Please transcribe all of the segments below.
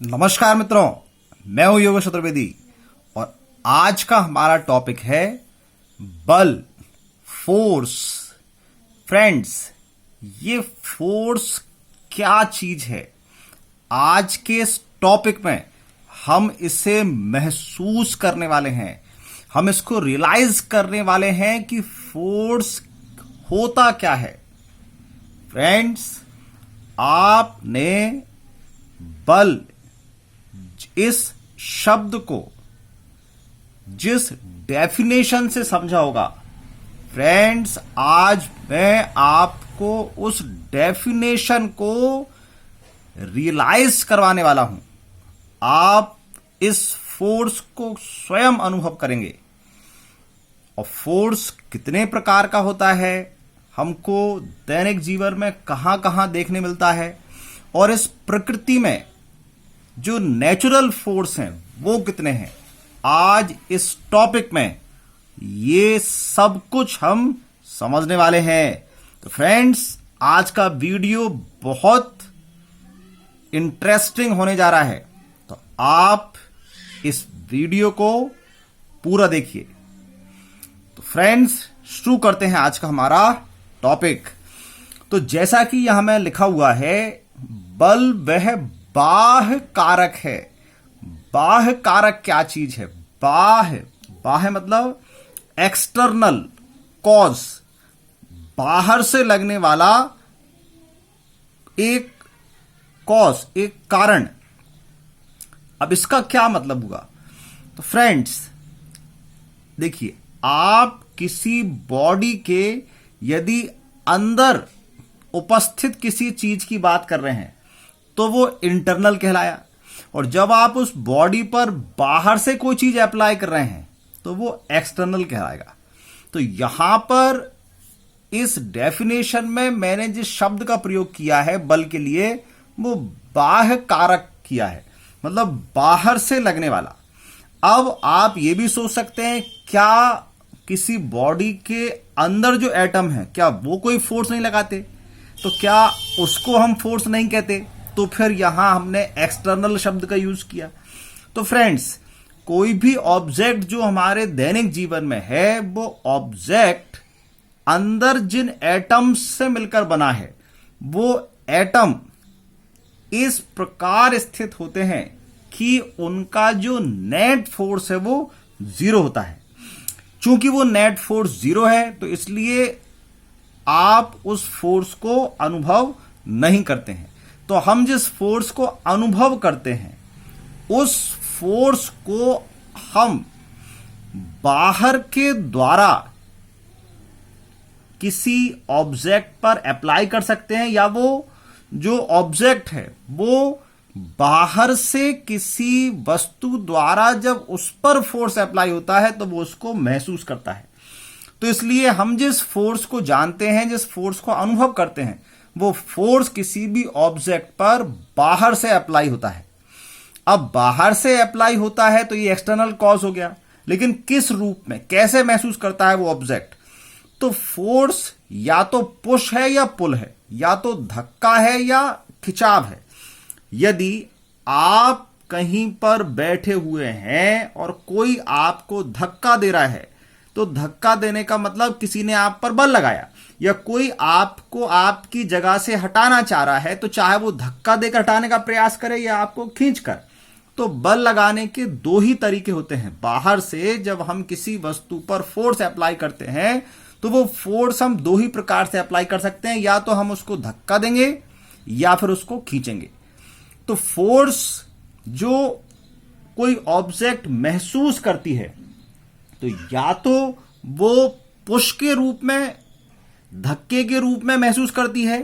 नमस्कार मित्रों, मैं हूं योगेश चतुर्वेदी और आज का हमारा टॉपिक है बल, फोर्स। फ्रेंड्स, ये फोर्स क्या चीज है? आज के इस टॉपिक में हम इसे महसूस करने वाले हैं, हम इसको रियलाइज करने वाले हैं कि फोर्स होता क्या है। फ्रेंड्स, आपने बल इस शब्द को जिस डेफिनेशन से समझा होगा, फ्रेंड्स, आज मैं आपको उस डेफिनेशन को रियलाइज करवाने वाला हूं। आप इस फोर्स को स्वयं अनुभव करेंगे। और फोर्स कितने प्रकार का होता है, हमको दैनिक जीवन में कहां कहां देखने मिलता है, और इस प्रकृति में जो नेचुरल फोर्स हैं वो कितने हैं, आज इस टॉपिक में ये सब कुछ हम समझने वाले हैं। तो फ्रेंड्स, आज का वीडियो बहुत इंटरेस्टिंग होने जा रहा है, तो आप इस वीडियो को पूरा देखिए। तो फ्रेंड्स, शुरू करते हैं आज का हमारा टॉपिक। तो जैसा कि यहां में लिखा हुआ है, बल वह बाह्य कारक है। बाह्य कारक क्या चीज है? बाह्य मतलब एक्सटर्नल कॉज, बाहर से लगने वाला एक कॉज, एक कारण। अब इसका क्या मतलब हुआ? तो फ्रेंड्स देखिए, आप किसी बॉडी के यदि अंदर उपस्थित किसी चीज की बात कर रहे हैं तो वो इंटरनल कहलाया, और जब आप उस बॉडी पर बाहर से कोई चीज अप्लाई कर रहे हैं तो वो एक्सटर्नल कहलाएगा। तो यहां पर इस डेफिनेशन में मैंने जिस शब्द का प्रयोग किया है बल के लिए, वो बाह्य कारक किया है, मतलब बाहर से लगने वाला। अब आप ये भी सोच सकते हैं, क्या किसी बॉडी के अंदर जो एटम है, क्या वो कोई फोर्स नहीं लगाते? तो क्या उसको हम फोर्स नहीं कहते? तो फिर यहां हमने एक्सटर्नल शब्द का यूज किया। तो फ्रेंड्स, कोई भी ऑब्जेक्ट जो हमारे दैनिक जीवन में है, वो ऑब्जेक्ट अंदर जिन एटम्स से मिलकर बना है, वो एटम इस प्रकार स्थित होते हैं कि उनका जो नेट फोर्स है वो जीरो होता है। चूंकि वो नेट फोर्स जीरो है, तो इसलिए आप उस फोर्स को अनुभव नहीं करते हैं। तो हम जिस फोर्स को अनुभव करते हैं, उस फोर्स को हम बाहर के द्वारा किसी ऑब्जेक्ट पर अप्लाई कर सकते हैं, या वो जो ऑब्जेक्ट है वो बाहर से किसी वस्तु द्वारा जब उस पर फोर्स अप्लाई होता है तो वो उसको महसूस करता है। तो इसलिए हम जिस फोर्स को जानते हैं, जिस फोर्स को अनुभव करते हैं, वो फोर्स किसी भी ऑब्जेक्ट पर बाहर से अप्लाई होता है। अब बाहर से अप्लाई होता है तो ये एक्सटर्नल कॉज हो गया, लेकिन किस रूप में, कैसे महसूस करता है वो ऑब्जेक्ट? तो फोर्स या तो पुश है या पुल है, या तो धक्का है या खिंचाव है। यदि आप कहीं पर बैठे हुए हैं और कोई आपको धक्का दे रहा है, तो धक्का देने का मतलब किसी ने आप पर बल लगाया, या कोई आपको आपकी जगह से हटाना चाह रहा है, तो चाहे वो धक्का देकर हटाने का प्रयास करे या आपको खींचकर। तो बल लगाने के दो ही तरीके होते हैं। बाहर से जब हम किसी वस्तु पर फोर्स अप्लाई करते हैं, तो वो फोर्स हम दो ही प्रकार से अप्लाई कर सकते हैं, या तो हम उसको धक्का देंगे या फिर उसको खींचेंगे। तो फोर्स जो कोई ऑब्जेक्ट महसूस करती है, तो या तो वो पुश के रूप में, धक्के के रूप में महसूस करती है,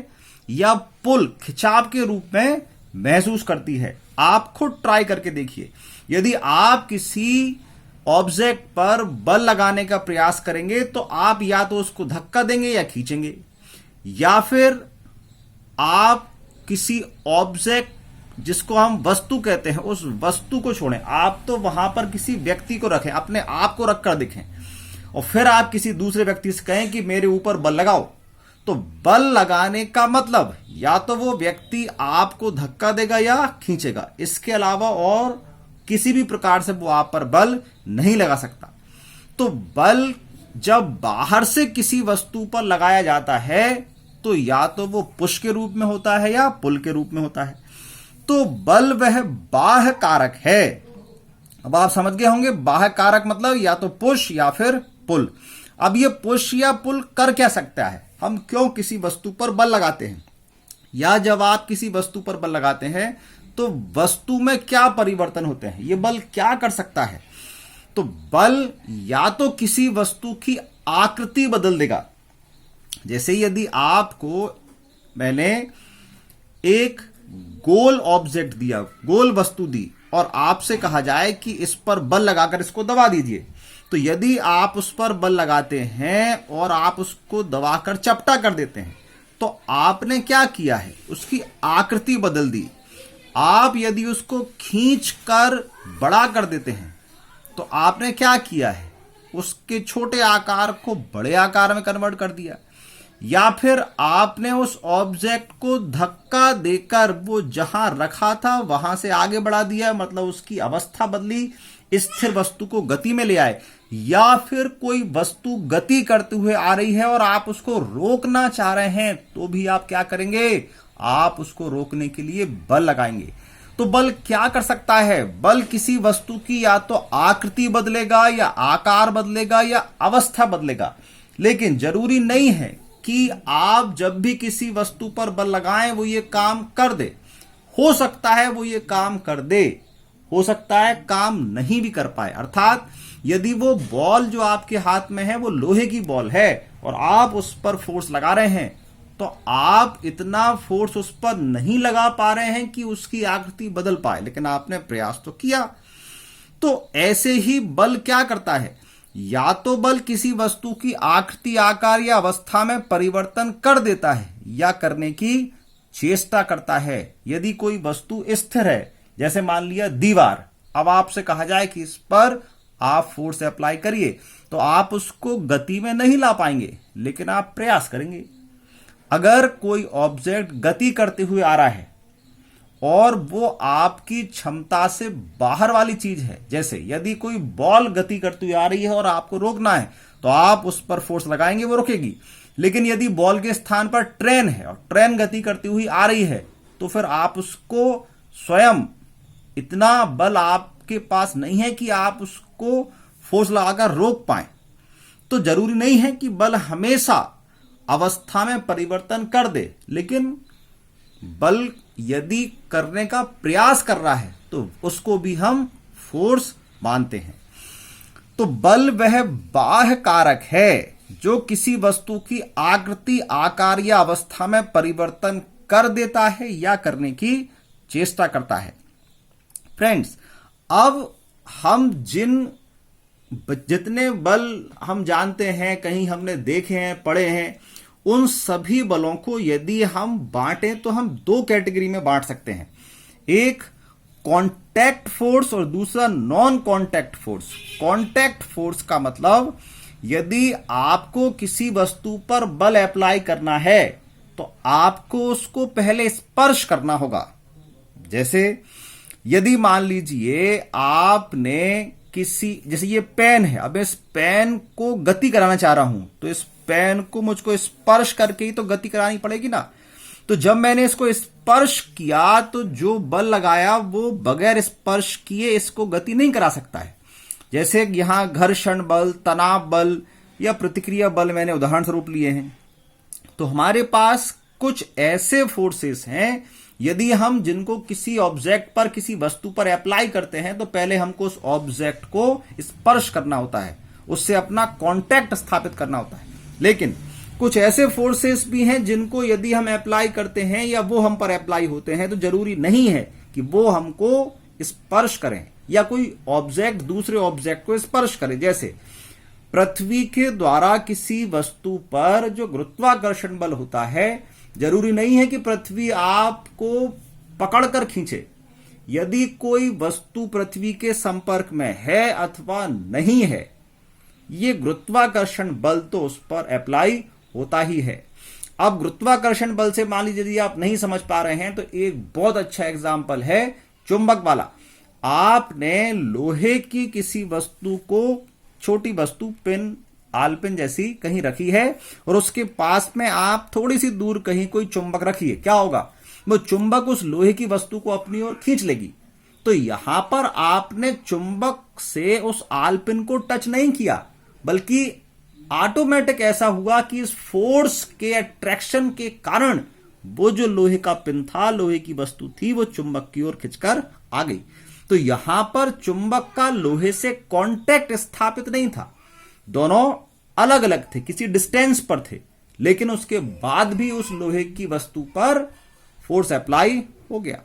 या पुल, खिंचाव के रूप में महसूस करती है। आप खुद ट्राई करके देखिए। यदि आप किसी ऑब्जेक्ट पर बल लगाने का प्रयास करेंगे, तो आप या तो उसको धक्का देंगे या खींचेंगे, या फिर आप किसी ऑब्जेक्ट जिसको हम वस्तु कहते हैं, उस वस्तु को छोड़ें, आप तो वहां पर किसी व्यक्ति को रखें, अपने आप को रखकर दिखें, और फिर आप किसी दूसरे व्यक्ति से कहें कि मेरे ऊपर बल लगाओ, तो बल लगाने का मतलब या तो वो व्यक्ति आपको धक्का देगा या खींचेगा, इसके अलावा और किसी भी प्रकार से वो आप पर बल नहीं लगा सकता। तो बल जब बाहर से किसी वस्तु पर लगाया जाता है तो या तो वो पुश के रूप में होता है या पुल के रूप में होता है। तो बल वह बाह्य कारक है। अब आप समझ गए होंगे, बाह्य कारक मतलब या तो पुश या फिर पुल। अब ये पुश या पुल कर क्या सकता है, हम क्यों किसी वस्तु पर बल लगाते हैं, या जब आप किसी वस्तु पर बल लगाते हैं तो वस्तु में क्या परिवर्तन होते हैं, ये बल क्या कर सकता है। तो बल या तो किसी वस्तु की आकृति बदल देगा। जैसे यदि आपको मैंने एक गोल ऑब्जेक्ट दिया, गोल वस्तु दी, और आपसे कहा जाए कि इस पर बल लगाकर इसको दबा दीजिए, तो यदि आप उस पर बल लगाते हैं और आप उसको दबाकर चपटा कर देते हैं तो आपने क्या किया है, उसकी आकृति बदल दी। आप यदि उसको खींचकर बड़ा कर देते हैं तो आपने क्या किया है, उसके छोटे आकार को बड़े आकार में कन्वर्ट कर दिया। या फिर आपने उस ऑब्जेक्ट को धक्का देकर वो जहां रखा था वहां से आगे बढ़ा दिया, मतलब उसकी अवस्था बदली, स्थिर वस्तु को गति में ले आए। या फिर कोई वस्तु गति करते हुए आ रही है और आप उसको रोकना चाह रहे हैं तो भी आप क्या करेंगे, आप उसको रोकने के लिए बल लगाएंगे। तो बल क्या कर सकता है, बल किसी वस्तु की या तो आकृति बदलेगा या आकार बदलेगा या अवस्था बदलेगा। लेकिन जरूरी नहीं है कि आप जब भी किसी वस्तु पर बल लगाएं वो ये काम कर दे। हो सकता है वो ये काम कर दे, हो सकता है काम नहीं भी कर पाए। अर्थात यदि वो बॉल जो आपके हाथ में है वो लोहे की बॉल है और आप उस पर फोर्स लगा रहे हैं तो आप इतना फोर्स उस पर नहीं लगा पा रहे हैं कि उसकी आकृति बदल पाए, लेकिन आपने प्रयास तो किया। तो ऐसे ही बल क्या करता है, या तो बल किसी वस्तु की आकृति, आकार या अवस्था में परिवर्तन कर देता है या करने की चेष्टा करता है। यदि कोई वस्तु स्थिर है, जैसे मान लिया दीवार, अब आपसे कहा जाए कि इस पर आप फोर्स अप्लाई करिए, तो आप उसको गति में नहीं ला पाएंगे, लेकिन आप प्रयास करेंगे। अगर कोई ऑब्जेक्ट गति करते हुए आ रहा है और वो आपकी क्षमता से बाहर वाली चीज है, जैसे यदि कोई बॉल गति करती हुई आ रही है और आपको रोकना है तो आप उस पर फोर्स लगाएंगे, वो रुकेगी। लेकिन यदि बॉल के स्थान पर ट्रेन है और ट्रेन गति करती हुई आ रही है तो फिर आप उसको स्वयं, इतना बल आपके पास नहीं है कि आप उसको फोर्स लगाकर रोक पाए। तो जरूरी नहीं है कि बल हमेशा अवस्था में परिवर्तन कर दे, लेकिन बल यदि करने का प्रयास कर रहा है तो उसको भी हम फोर्स मानते हैं। तो बल वह बाह्य कारक है जो किसी वस्तु की आकृति, आकार या अवस्था में परिवर्तन कर देता है या करने की चेष्टा करता है। फ्रेंड्स, अब हम जितने बल हम जानते हैं, कहीं हमने देखे हैं, पढ़े हैं, उन सभी बलों को यदि हम बांटें तो हम दो कैटेगरी में बांट सकते हैं। एक कांटेक्ट फोर्स और दूसरा non contact force. Contact force का मतलब यदि आपको किसी वस्तु पर बल अप्लाई करना है तो आपको उसको पहले स्पर्श करना होगा। जैसे यदि मान लीजिए आपने किसी, जैसे ये पेन है, अब इस पेन को गति कराना चाह रहा हूं तो इस पेन को मुझको स्पर्श करके ही तो गति करानी पड़ेगी ना। तो जब मैंने इसको स्पर्श किया तो जो बल लगाया वो बगैर स्पर्श किए इसको गति नहीं करा सकता है। जैसे यहां घर्षण बल, तनाव बल या प्रतिक्रिया बल मैंने उदाहरण स्वरूप लिए हैं। तो हमारे पास कुछ ऐसे फोर्सेस हैं, यदि हम जिनको किसी ऑब्जेक्ट पर, किसी वस्तु पर अप्लाई करते हैं तो पहले हमको उस ऑब्जेक्ट को स्पर्श करना होता है, उससे अपना कांटेक्ट स्थापित करना होता है। लेकिन कुछ ऐसे फोर्सेस भी हैं जिनको यदि हम अप्लाई करते हैं या वो हम पर अप्लाई होते हैं तो जरूरी नहीं है कि वो हमको स्पर्श करें या कोई ऑब्जेक्ट दूसरे ऑब्जेक्ट को स्पर्श करे। जैसे पृथ्वी के द्वारा किसी वस्तु पर जो गुरुत्वाकर्षण बल होता है, जरूरी नहीं है कि पृथ्वी आपको पकड़कर खींचे। यदि कोई वस्तु पृथ्वी के संपर्क में है अथवा नहीं है, ये गुरुत्वाकर्षण बल तो उस पर अप्लाई होता ही है। अब गुरुत्वाकर्षण बल से मान लीजिए यदि आप नहीं समझ पा रहे हैं तो एक बहुत अच्छा एग्जाम्पल है चुंबक वाला। आपने लोहे की किसी वस्तु को, छोटी वस्तु पिन, आलपिन जैसी कहीं रखी है और उसके पास में आप थोड़ी सी दूर कहीं कोई चुंबक रखिए, क्या होगा? वो चुंबक उस लोहे की वस्तु को अपनी ओर खींच लेगी। तो यहां पर आपने चुंबक से उस आलपिन को टच नहीं किया, बल्कि ऑटोमेटिक ऐसा हुआ कि इस फोर्स के अट्रैक्शन के कारण वो जो लोहे का पिन था, लोहे की वस्तु थी, वो चुंबक की ओर खिंचकर आ गई। तो यहां पर चुंबक का लोहे से कांटेक्ट स्थापित नहीं था, दोनों अलग अलग थे, किसी डिस्टेंस पर थे, लेकिन उसके बाद भी उस लोहे की वस्तु पर फोर्स अप्लाई हो गया।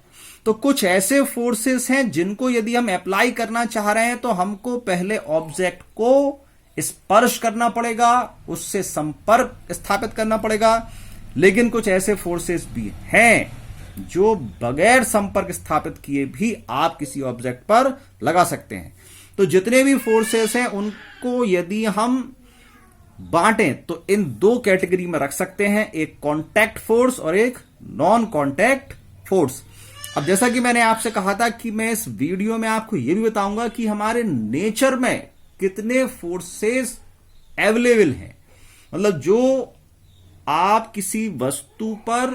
तो कुछ ऐसे फोर्सेस हैं जिनको यदि हम अप्लाई करना चाह रहे हैं तो हमको पहले ऑब्जेक्ट को स्पर्श करना पड़ेगा, उससे संपर्क स्थापित करना पड़ेगा। लेकिन कुछ ऐसे फोर्सेस भी हैं जो बगैर संपर्क स्थापित किए भी आप किसी ऑब्जेक्ट पर लगा सकते हैं। तो जितने भी फोर्सेस हैं उनको यदि हम बांटें तो इन दो कैटेगरी में रख सकते हैं, एक कॉन्टैक्ट फोर्स और एक नॉन कॉन्टैक्ट फोर्स। अब जैसा कि मैंने आपसे कहा था कि मैं इस वीडियो में आपको यह भी बताऊंगा कि हमारे नेचर में कितने फोर्सेस अवेलेबल हैं। मतलब जो आप किसी वस्तु पर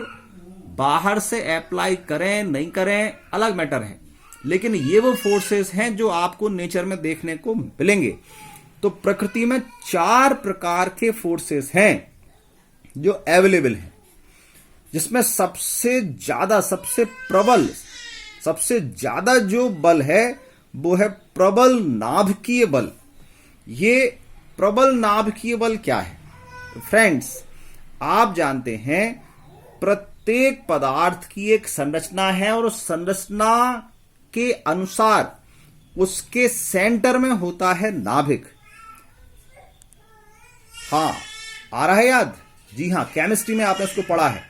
बाहर से अप्लाई करें नहीं करें अलग मैटर है, लेकिन ये वो फोर्सेस हैं जो आपको नेचर में देखने को मिलेंगे। तो प्रकृति में 4 प्रकार के फोर्सेस हैं जो अवेलेबल हैं, जिसमें सबसे ज्यादा, सबसे प्रबल, सबसे ज्यादा जो बल है वो है प्रबल नाभिकीय बल। ये प्रबल नाभिकीय बल क्या है? फ्रेंड्स, आप जानते हैं प्रत्येक पदार्थ की एक संरचना है और उस संरचना के अनुसार उसके सेंटर में होता है नाभिक। हाँ, आ रहा है याद? जी हाँ, केमिस्ट्री में आपने उसको पढ़ा है।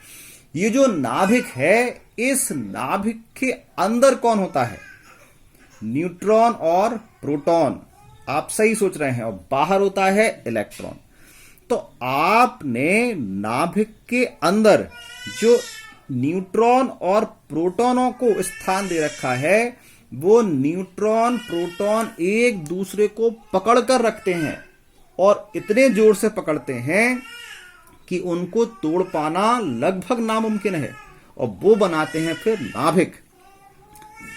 ये जो नाभिक है, इस नाभिक के अंदर कौन होता है? न्यूट्रॉन और प्रोटॉन। आप सही सोच रहे हैं। और बाहर होता है इलेक्ट्रॉन। तो आपने नाभिक के अंदर जो न्यूट्रॉन और प्रोटॉनों को स्थान दे रखा है, वो न्यूट्रॉन प्रोटॉन एक दूसरे को पकड़ कर रखते हैं और इतने जोर से पकड़ते हैं कि उनको तोड़ पाना लगभग नामुमकिन है, और वो बनाते हैं फिर नाभिक।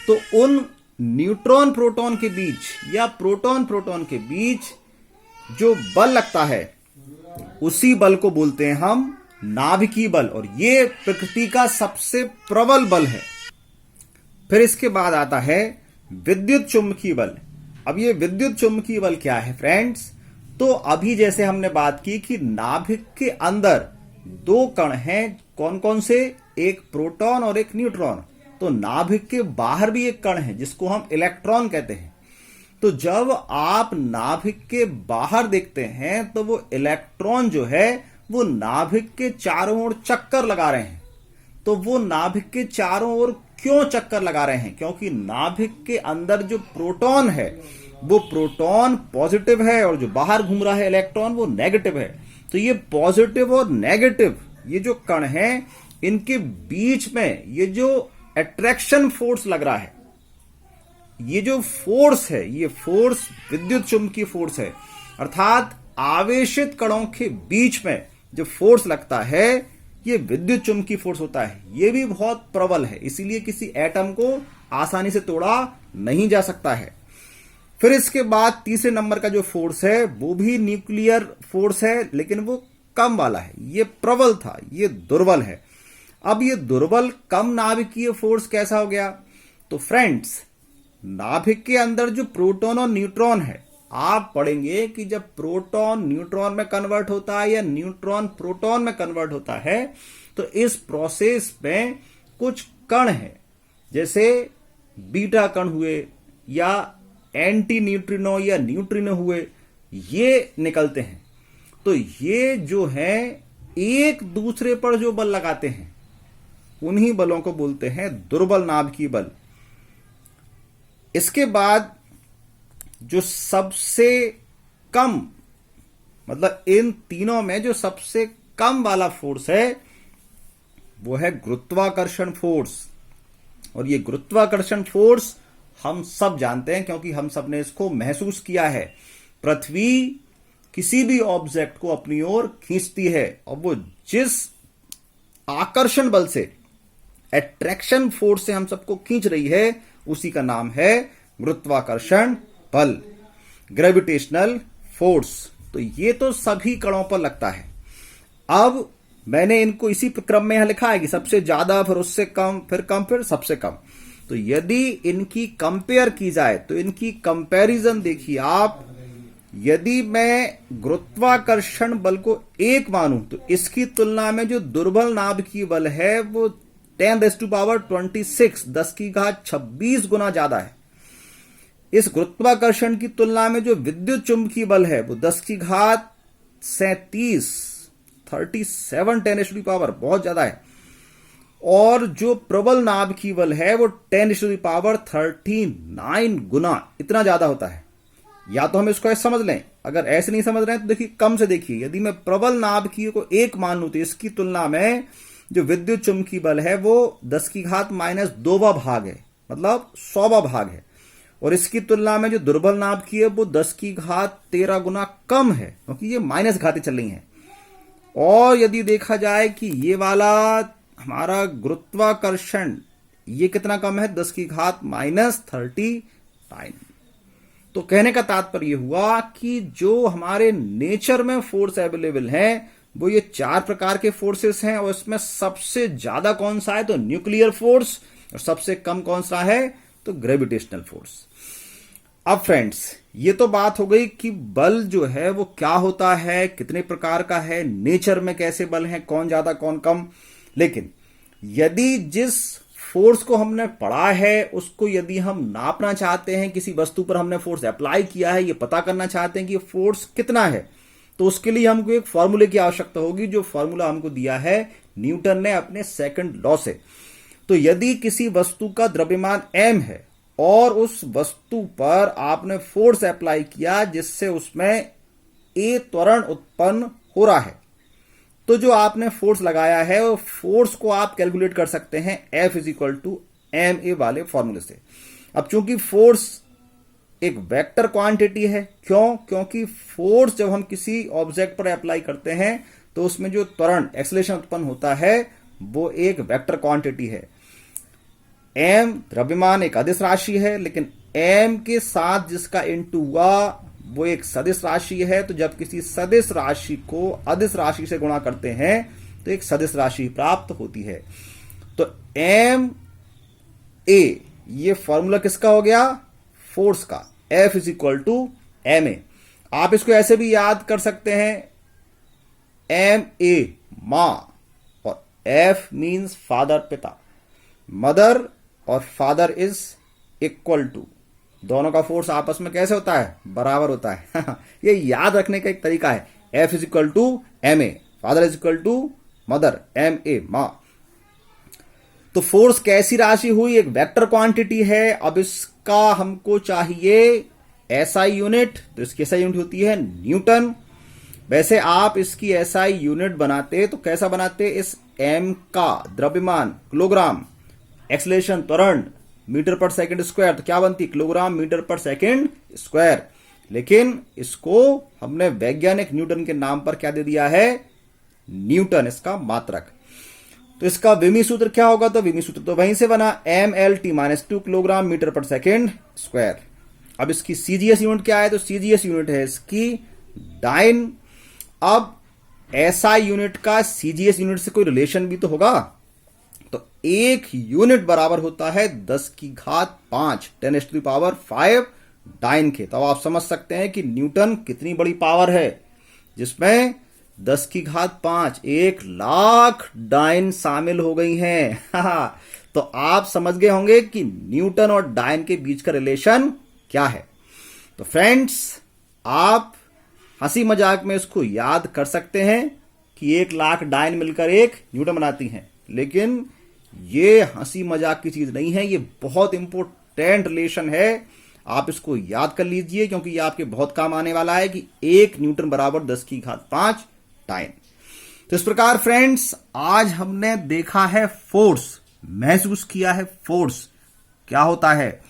तो उन न्यूट्रॉन प्रोटॉन के बीच या प्रोटॉन प्रोटॉन के बीच जो बल लगता है, उसी बल को बोलते हैं हम नाभिकीय बल, और ये प्रकृति का सबसे प्रबल बल है। फिर इसके बाद आता है विद्युत चुंबकीय बल। अब ये विद्युत चुंबकीय बल क्या है फ्रेंड्स? तो अभी जैसे हमने बात की कि नाभिक के अंदर 2 कण हैं, कौन कौन से? एक प्रोटॉन और एक न्यूट्रॉन। तो नाभिक के बाहर भी एक कण है जिसको हम इलेक्ट्रॉन कहते हैं। तो जब आप नाभिक के बाहर देखते हैं तो वो इलेक्ट्रॉन जो है वो नाभिक के चारों ओर चक्कर लगा रहे हैं। तो वो नाभिक के चारों ओर क्यों चक्कर लगा रहे हैं? क्योंकि नाभिक के अंदर जो प्रोटॉन है वो प्रोटॉन पॉजिटिव है और जो बाहर घूम रहा है इलेक्ट्रॉन वो नेगेटिव है। तो ये पॉजिटिव और नेगेटिव ये जो कण हैं, इनके बीच में ये जो अट्रैक्शन फोर्स लग रहा है, ये जो फोर्स है, ये फोर्स विद्युत चुंबकीय फोर्स है। अर्थात आवेशित कणों के बीच में जो फोर्स लगता है ये विद्युत चुंबकीय फोर्स होता है। ये भी बहुत प्रबल है, इसीलिए किसी एटम को आसानी से तोड़ा नहीं जा सकता है। फिर इसके बाद तीसरे नंबर का जो फोर्स है वो भी न्यूक्लियर फोर्स है, लेकिन वो कम वाला है। ये प्रबल था, ये दुर्बल है। अब ये दुर्बल कम नाभिकीय फोर्स कैसा हो गया? तो फ्रेंड्स, नाभिक के अंदर जो प्रोटॉन और न्यूट्रॉन है, आप पढ़ेंगे कि जब प्रोटॉन न्यूट्रॉन में कन्वर्ट होता है या न्यूट्रॉन प्रोटॉन में कन्वर्ट होता है, तो इस प्रोसेस में कुछ कण हैं, जैसे बीटा कण हुए या एंटी न्यूट्रिनो या न्यूट्रिनो हुए, ये निकलते हैं। तो ये जो है एक दूसरे पर जो बल लगाते हैं, उन्हीं बलों को बोलते हैं दुर्बल नाभिकीय बल। इसके बाद जो सबसे कम, मतलब इन तीनों में जो सबसे कम वाला फोर्स है वो है गुरुत्वाकर्षण फोर्स। और ये गुरुत्वाकर्षण फोर्स हम सब जानते हैं क्योंकि हम सब ने इसको महसूस किया है। पृथ्वी किसी भी ऑब्जेक्ट को अपनी ओर खींचती है और वो जिस आकर्षण बल से, अट्रैक्शन फोर्स से हम सबको खींच रही है, उसी का नाम है गुरुत्वाकर्षण बल, ग्रेविटेशनल फोर्स। तो ये तो सभी कणों पर लगता है। अब मैंने इनको इसी क्रम में यहां लिखा है कि सबसे ज्यादा, फिर उससे कम, फिर कम, फिर सबसे कम। तो यदि इनकी कंपेयर की जाए तो इनकी कंपैरिजन देखिए आप। यदि मैं गुरुत्वाकर्षण बल को 1 मानूं तो इसकी तुलना में जो दुर्बल नाभिकीय बल है वो 10⁻26 10 की घात 26 गुना ज्यादा है। इस गुरुत्वाकर्षण की तुलना में जो विद्युत चुंबकीय बल है वो 10 की घात 37 37 10⁻, बहुत ज्यादा है। और जो प्रबल नाभिकीय बल है वो 10⁻39 गुना इतना ज्यादा होता है। या तो हम इसको ऐसे समझ लें, अगर ऐसे नहीं समझ रहे हैं तो देखिए कम से देखिए, यदि मैं प्रबल नाभिकीय को 1 मान लूं तो इसकी तुलना में जो विद्युत चुंबकीय बल है वो 10 की घात -2वां भाग है, मतलब 100वां भाग है। और इसकी तुलना में जो दुर्बल नाभिकीय है वो 10 की घात 13 गुना कम है, क्योंकि ये माइनस घातें चल रही हैं। और यदि देखा जाए कि ये वाला हमारा गुरुत्वाकर्षण ये कितना कम है, 10 की घात -39। तो कहने का तात्पर्य हुआ कि जो हमारे नेचर में फोर्स अवेलेबल है वो ये 4 प्रकार के फोर्सेस हैं। और इसमें सबसे ज्यादा कौन सा है तो न्यूक्लियर फोर्स, और सबसे कम कौन सा है तो ग्रेविटेशनल फोर्स। अब फ्रेंड्स, ये तो बात हो गई कि बल जो है वो क्या होता है, कितने प्रकार का है, नेचर में कैसे बल हैं, कौन ज्यादा कौन कम। लेकिन यदि जिस फोर्स को हमने पढ़ा है उसको यदि हम नापना चाहते हैं, किसी वस्तु पर हमने फोर्स अप्लाई किया है, ये पता करना चाहते हैं कि ये फोर्स कितना है, तो उसके लिए हमको एक फॉर्मूले की आवश्यकता होगी, जो फॉर्मूला हमको दिया है न्यूटन ने अपने सेकंड लॉ से। तो यदि किसी वस्तु का द्रव्यमान m है और उस वस्तु पर आपने फोर्स अप्लाई किया जिससे उसमें a त्वरण उत्पन्न हो रहा है, तो जो आपने फोर्स लगाया है वो फोर्स को आप कैलकुलेट कर सकते हैं F = ma वाले फॉर्मूले से। अब चूंकि फोर्स एक वेक्टर क्वांटिटी है, क्यों? क्योंकि फोर्स जब हम किसी ऑब्जेक्ट पर अप्लाई करते हैं तो उसमें जो त्वरण, एक्सेलरेशन उत्पन्न होता है वो एक वेक्टर क्वांटिटी है। m द्रव्यमान एक अदिश राशि है, लेकिन m के साथ जिसका इंटू हुआ वो एक सदिश राशि है। तो जब किसी सदिश राशि को अदिश राशि से गुणा करते हैं तो एक सदिश राशि प्राप्त होती है। तो ma ये फॉर्मूला किसका हो गया? फोर्स का। F = ma। आप इसको ऐसे भी याद कर सकते हैं, ma मां और F मीन्स फादर, पिता, मदर और फादर इज इक्वल टू, दोनों का फोर्स आपस में कैसे होता है? बराबर होता है। ये याद रखने का एक तरीका है। F = ma, father = mother, ma मां। तो फोर्स कैसी राशि हुई? एक वेक्टर क्वांटिटी है। अब इसका हमको चाहिए SI यूनिट, तो इसकी SI यूनिट होती है न्यूटन। वैसे आप इसकी SI यूनिट बनाते तो कैसा बनाते? इस m का द्रव्यमान किलोग्राम, एक्सेलरेशन त्वरण मीटर/सेकंड², तो क्या बनती? किलोग्राम मीटर/सेकंड²। लेकिन इसको हमने वैज्ञानिक न्यूटन के नाम पर क्या दे दिया है? न्यूटन, इसका मात्रक। तो इसका विमी सूत्र क्या होगा? तो विमी सूत्र तो वहीं से बना, mLT-2 किलोग्राम मीटर/सेकंड²। अब इसकी CGS यूनिट क्या है? तो CGS यूनिट है इसकी डाइन। अब SI यूनिट का CGS यूनिट से कोई रिलेशन भी तो होगा। तो 1 यूनिट बराबर होता है 10 की घात 5 10⁵ डाइन के। तो आप समझ सकते हैं कि न्यूटन कितनी बड़ी पावर है, जिसमें 10 की घात 5 1,00,000 डाइन शामिल हो गई हैं। तो आप समझ गए होंगे कि न्यूटन और डाइन के बीच का रिलेशन क्या है। तो फ्रेंड्स, आप हंसी मजाक में इसको याद कर सकते हैं कि 1,00,000 डाइन मिलकर 1 न्यूटन बनाती हैं, लेकिन ये हंसी मजाक की चीज नहीं है, ये बहुत इंपॉर्टेंट रिलेशन है। आप इसको याद कर लीजिए, क्योंकि ये आपके बहुत काम आने वाला है कि 1 न्यूटन बराबर 10 की घात 5 डाइन। तो इस प्रकार फ्रेंड्स आज हमने देखा है फोर्स, महसूस किया है फोर्स क्या होता है।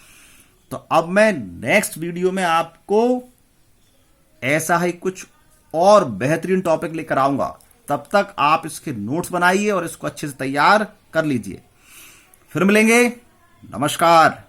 तो अब मैं नेक्स्ट वीडियो में आपको ऐसा ही कुछ और बेहतरीन टॉपिक लेकर आऊंगा। तब तक आप इसके नोट्स बनाइए और इसको अच्छे से तैयार कर लीजिए। फिर मिलेंगे। नमस्कार।